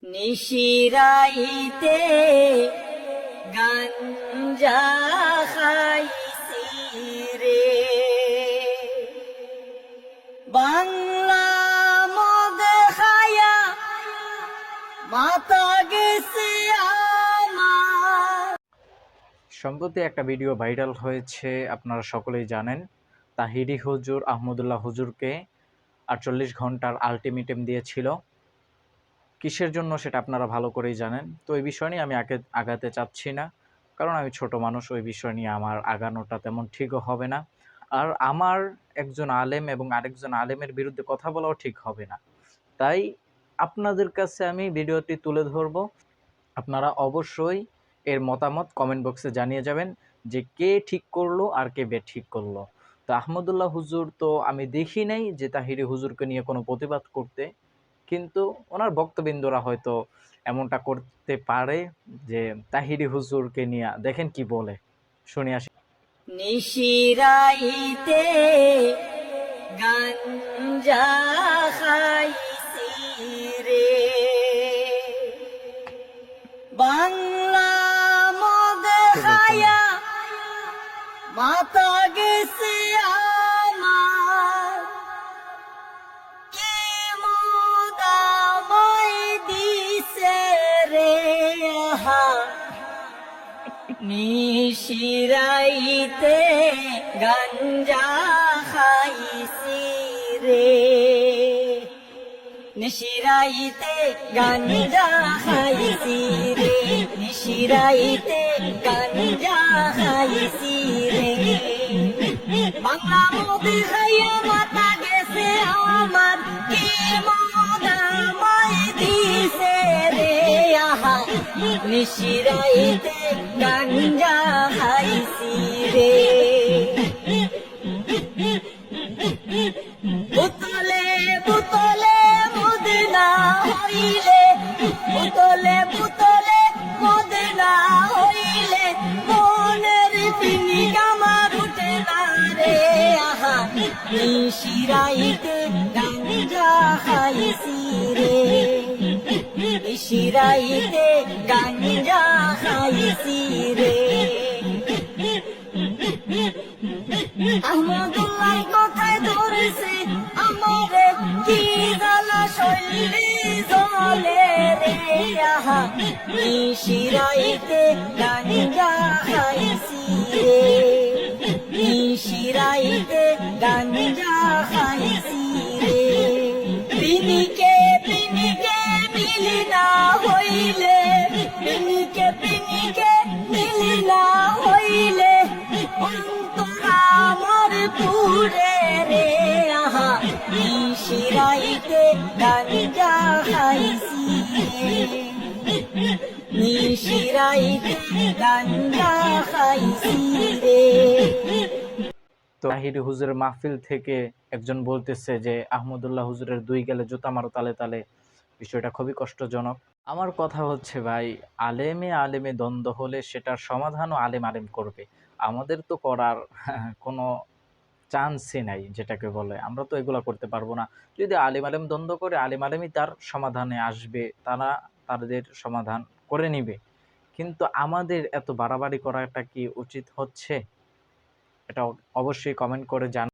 নিশিরাইতে গাঞ্জা খাইছি রে, বাংলা মদ খায়া মাথা গেছে আমার। সম্প্রতি একটা ভিডিও ভাইরাল হয়েছে, আপনারা সকলেই জানেন। তাহিরি হুজুর আহমদুল্লাহ হুজুরকে 48 ঘন্টার আলটিমেটাম দিয়েছিল। কিসের জন্য সেটা আপনারা ভালো করেই জানেন। তো এই বিষয় নিয়ে আমি আগাতে চাচ্ছি না, কারণ আমি ছোট মানুষ। ওই বিষয় নিয়ে আমার আগানোটা তেমন ঠিকও হবে না। আর আমার একজন আলেম এবং আরেকজন আলেমের বিরুদ্ধে কথা বলাও ঠিক হবে না। তাই আপনাদের কাছে আমি ভিডিওটি তুলে ধরব। আপনারা অবশ্যই এর মতামত কমেন্ট বক্সে জানিয়ে যাবেন যে কে ঠিক করলো আর কে বেঠিক করলো। তো আহমদুল্লাহ হুজুর তো আমি দেখি নাই যে তাহিরি হুজুরকে নিয়ে কোনো প্রতিবাদ করতে, কিন্তু ওনার ভক্তবৃন্দরা হয়তো এমনটা করতে পারে যে তাহিরি হুজুরকে নিয়ে দেখেন কি বলে, শুনে আসি। নিশিরাইতে গাঞ্জা খাইছি রে, বাংলা মদ খায়া মাথা গেছে আমার। কি মদ আমায় দিছে রে আহা, নিশিরাইতে গাঞ্জা খাইছি রে, নিশিরাইতে গাঞ্জা খাইছি রে, নিশিরাইতে গাঞ্জা খাইছি রে, বাংলা মদ খাইয়া মাথা গেছে আমার। কি মদ আমায় দিছে রে আহা, নিশিরাইতে গাঞ্জা খাইছি রে, বোতলে বোতলে মদ না হইলে, বোতলে বোতলে মদ না হইলে মনের পিনিক আমার উঠে না রে আহা, নিশিরাইতে গাঞ্জা খাইছি রে, নিশিরাইতে গাঞ্জা খাইছি রে। আহমদুল্লাহ কথায় ধরেছে আমারে, কি জ্বালা শৈলী জলে রে আহা, নিশিরাইতে গাঞ্জা খাইছি রে, নিশিরাইতে গাঞ্জা খাইছি রে, পিনিকে পিনিকে মিলি না হইলে, পিনিকে পিনিকে মিলি না হইলে অন্তরা আমার পুরে রে আহা, নিশিরাইতে গাঞ্জা খাইছি রে, নিশিরাইতে গাঞ্জা খাইছি রে। তো তাহিরি হুজুরের মাহফিল থেকে একজন বলতেছে যে আহমদুল্লাহ হুজুরের 2 গেলে জুতা মারো তালে তালে। বিষয়টা খুবই কষ্টজনক। আমার কথা হচ্ছে ভাই, আলেমে আলেমে দ্বন্দ্ব হলে সেটার সমাধানও আলেম আলেম করবে। আমাদের তো করার কোনো চান্সই নাই, যেটাকে বলে। আমরা তো এগুলা করতে পারবো না। যদি আলেম আলেম দ্বন্দ্ব করে, আলেম আলেমই তার সমাধানে আসবে, তারা তাদের সমাধান করে নিবে। কিন্তু আমাদের এত বাড়াবাড়ি করাটা কি উচিত হচ্ছে? এটা অবশ্যই কমেন্ট করে জানান।